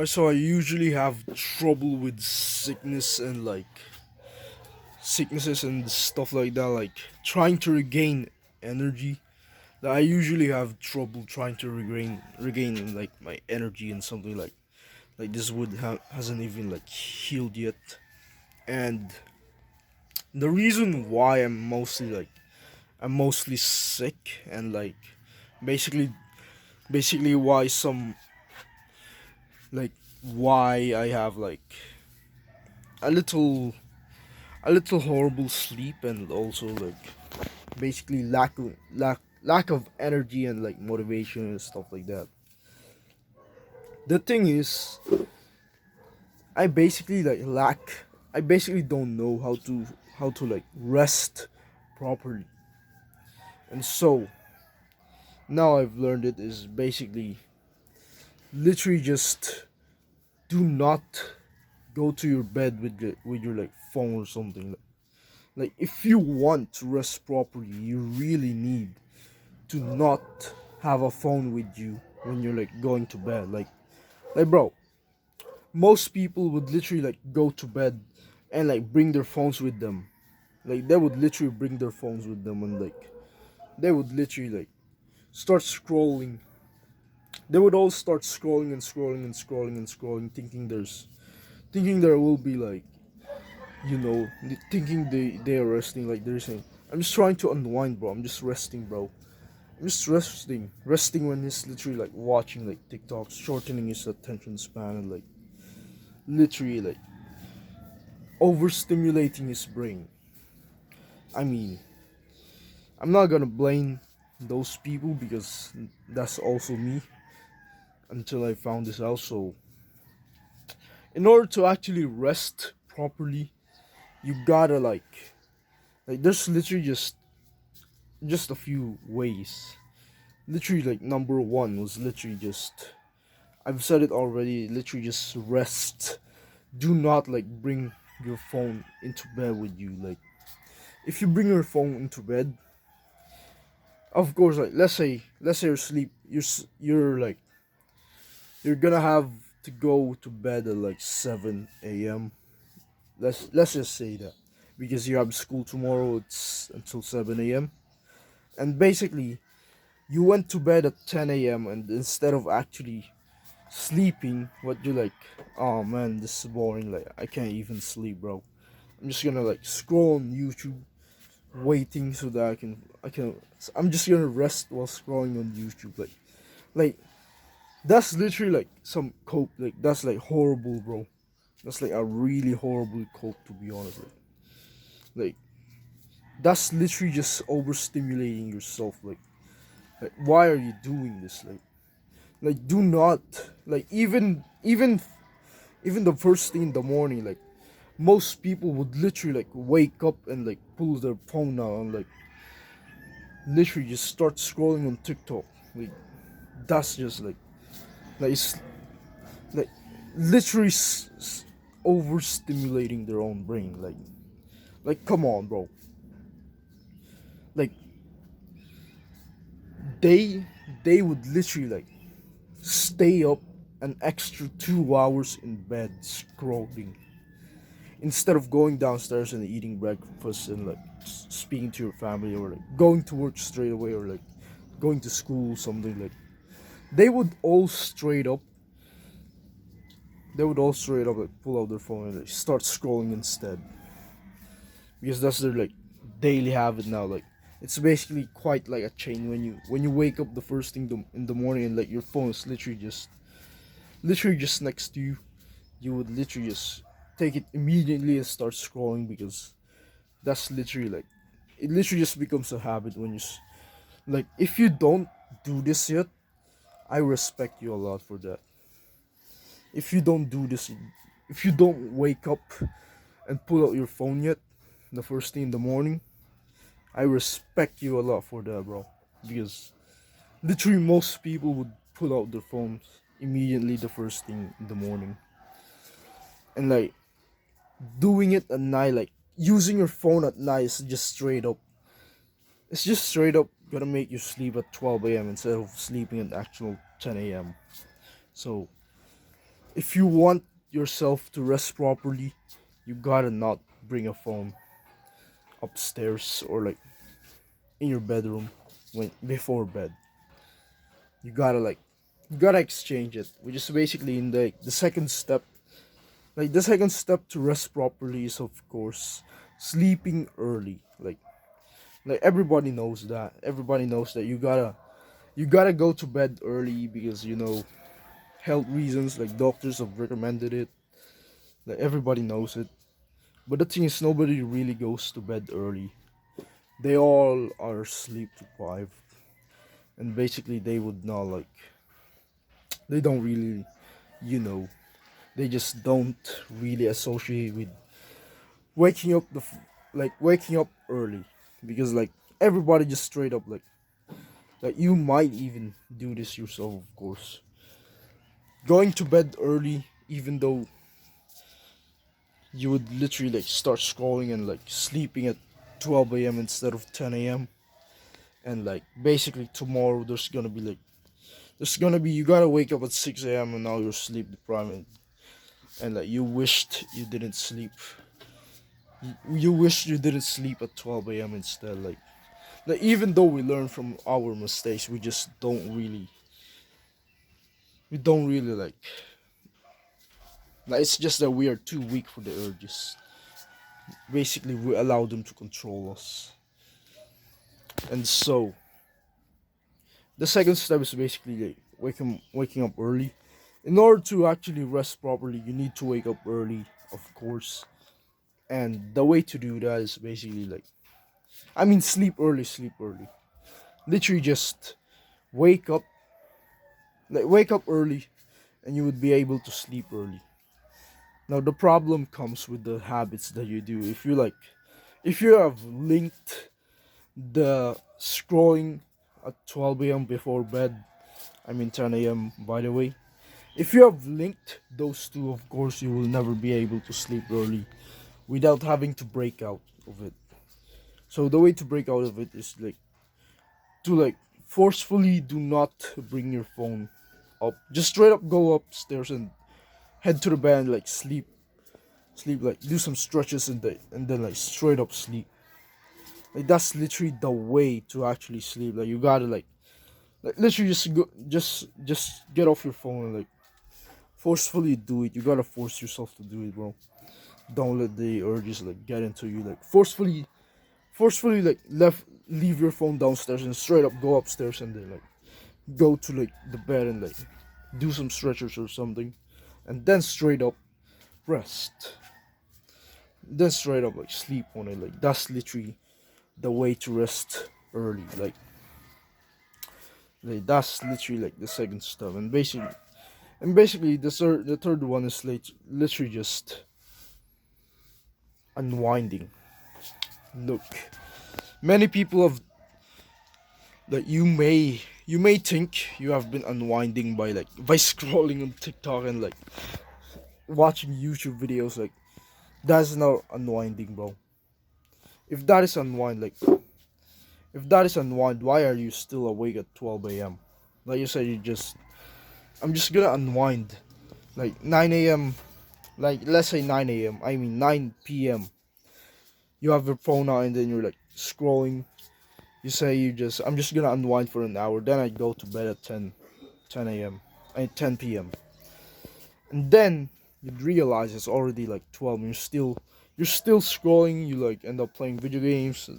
So I usually have trouble with sicknesses and stuff like that, like trying to regain energy. I usually have trouble trying to regain like my energy and something like this hasn't even like healed yet. And the reason why I'm mostly sick and like basically basically like why I have like a little a little horrible sleep, and also like basically lack of energy and like motivation and stuff like that. The thing is, I basically like lack I basically don't know how to like rest properly. And so now I've learned it is basically literally just do not go to your bed with your like phone or something. Like if you want to rest properly, you really need to not have a phone with you when you're like going to bed. Like bro, most people would literally like go to bed and like bring their phones with them. Like they would literally bring their phones with them, and like they would literally like start scrolling. They would all start scrolling and scrolling and scrolling and scrolling, thinking there will be like, thinking they are resting. Like they're saying, I'm just trying to unwind, bro. I'm just resting, bro. I'm just resting when he's literally like watching like TikToks, shortening his attention span, and like literally like overstimulating his brain. I mean, I'm not gonna blame those people because that's also me until I found this out. So, in order to actually rest properly, you gotta like there's literally just a few ways. Literally, like number one was literally just I've said it already. Literally, just rest. Do not like bring your phone into bed with you. Like if you bring your phone into bed, of course, like let's say you're sleep, you're like you're gonna have to go to bed at like 7 a.m. Let's just say that because you have school tomorrow. It's until 7 a.m. And basically you went to bed at 10 a.m. and instead of actually sleeping, what you like, oh man, this is boring. Like I can't even sleep, bro. I'm just gonna like scroll on YouTube, waiting so that I can. I'm just gonna rest while scrolling on YouTube. Like that's literally like some cope. Like that's like horrible, bro. That's like a really horrible cope, to be honest. Like that's literally just overstimulating yourself. Like why are you doing this? Like do not like even the first thing in the morning. Like most people would literally like wake up and like pull their phone out and like literally just start scrolling on TikTok. Like that's just like it's like literally overstimulating their own brain. Like come on, bro. Like they they would literally like stay up an extra 2 hours in bed scrolling instead of going downstairs and eating breakfast and like speaking to your family, or like going to work straight away, or like going to school, something like they would all straight up like pull out their phone and like start scrolling instead, because that's their like daily habit now. Like it's basically quite like a chain. When you wake up the first thing in the morning and like your phone is literally just next to you, you would literally just take it immediately and start scrolling, because that's literally like it literally just becomes a habit when like if you don't do this yet, I respect you a lot for that. If you don't do this, if you don't wake up and pull out your phone yet the first thing in the morning, I respect you a lot for that, bro. Because literally most people would pull out their phones immediately the first thing in the morning. And like doing it at night, like using your phone at night is just straight up. It's just straight up gonna make you sleep at 12 a.m. instead of sleeping at actual 10 a.m. So if you want yourself to rest properly, you gotta not bring a phone upstairs or like in your bedroom when before bed. You gotta like you gotta exchange it, which is basically in the second step. Like the second step to rest properly is of course sleeping early. Like everybody knows that. Everybody knows that you gotta go to bed early because health reasons. Like doctors have recommended it. Like everybody knows it. But the thing is, nobody really goes to bed early. They all are sleep deprived, and basically they would not like. They don't really, you know, they just don't really associate with waking up waking up early, because like everybody just straight up like you might even do this yourself, of course. Going to bed early, even though you would literally like start scrolling and like sleeping at 12 a.m. instead of 10 a.m. And like basically tomorrow there's gonna be you gotta wake up at 6 a.m. and now you're sleep deprived, and like you wished you didn't sleep. You wish you didn't sleep at 12 a.m. instead. Like even though we learn from our mistakes, we don't really like it's just that we are too weak for the urges. Basically, we allow them to control us. And so the second step is basically like waking up early. In order to actually rest properly, you need to wake up early, of course. And the way to do that is basically sleep early, sleep early. Literally just wake up, wake up early, and you would be able to sleep early. Now the problem comes with the habits that you do. If you have linked the scrolling at 12 a.m. before bed, 10 a.m. by the way. If you have linked those two, of course, you will never be able to sleep early without having to break out of it. So the way to break out of it is to forcefully do not bring your phone up. Just straight up go upstairs and head to the bed and sleep, like do some stretches and then like straight up sleep. Like that's literally the way to actually sleep. Like you gotta like literally just get off your phone and like forcefully do it. You gotta force yourself to do it, bro. Don't let the urges like get into you. Like forcefully like leave your phone downstairs and straight up go upstairs and then like go to like the bed and like do some stretches or something, and then straight up rest. Then straight up like sleep on it. Like that's literally the way to rest early. Like that's literally like the second step, and basically the third one is literally just unwinding. Look, many people have like you may think you have been unwinding by scrolling on TikTok and like watching YouTube videos. Like that's not unwinding, bro. If that is unwind, why are you still awake at 12 a.m.? Like you said, I'm just gonna unwind like 9 a.m. Like let's say 9 a.m. 9 p.m. You have your phone out and then you're like scrolling. You say I'm just gonna unwind for an hour. Then I go to bed at 10 a.m. 10 p.m. And then you'd realize it's already like 12 and you're still scrolling. You like end up playing video games.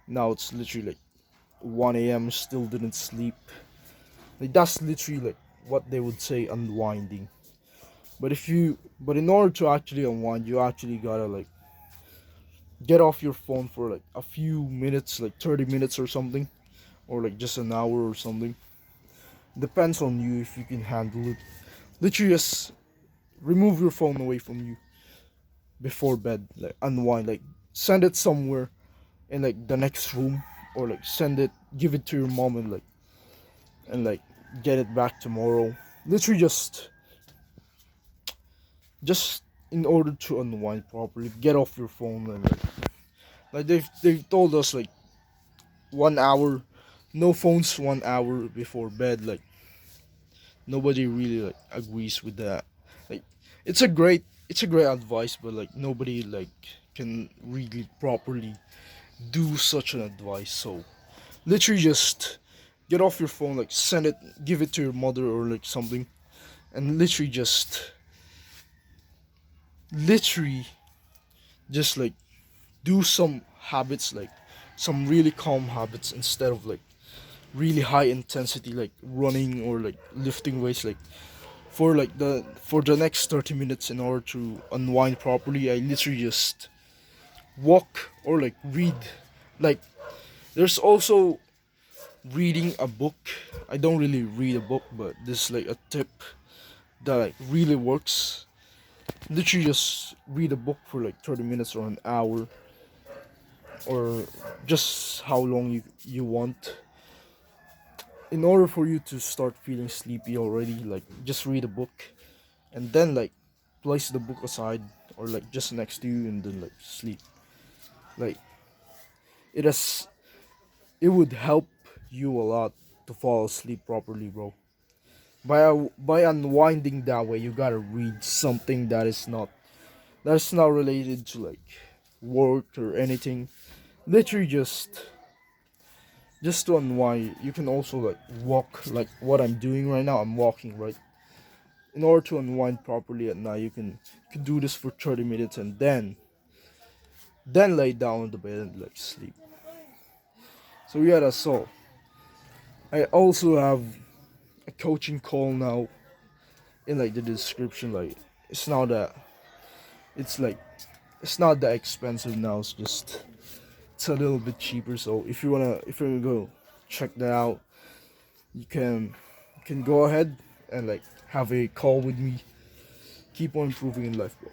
Now it's literally like 1 a.m. Still didn't sleep. Like that's literally like what they would say unwinding. But in order to actually unwind, you actually gotta like get off your phone for like a few minutes, like 30 minutes or something, or like just an hour or something. Depends on you if you can handle it. Literally just remove your phone away from you before bed, like unwind, like send it somewhere in like the next room, or like give it to your mom and get it back tomorrow. Literally just in order to unwind properly, get off your phone and like they've told us like 1 hour, no phones 1 hour before bed. Like nobody really like agrees with that. Like it's a great advice, but like nobody like can really properly do such an advice. So literally just get off your phone, like send it, give it to your mother or like something, and literally just like do some habits, like some really calm habits instead of like really high intensity like running or like lifting weights. Like for the next 30 minutes, in order to unwind properly, I literally just walk or like read. Like there's also reading a book. I don't really read a book, but this is like a tip that like really works. Literally just read a book for like 30 minutes or an hour, or just how long you want, in order for you to start feeling sleepy already. Like just read a book and then like place the book aside or like just next to you and then like sleep. Like it has it would help you a lot to fall asleep properly, bro. By unwinding that way, you gotta read something that's not related to like work or anything. Literally just to unwind. You can also like walk, like what I'm doing right now. I'm walking, right? In order to unwind properly at night, you can do this for 30 minutes and then lay down on the bed and like sleep. So yeah, that's all. I also have a coaching call now in like the description. Like it's not that it's like it's not that expensive now. It's a little bit cheaper. So if you wanna go check that out, you can go ahead and like have a call with me. Keep on improving in life, bro.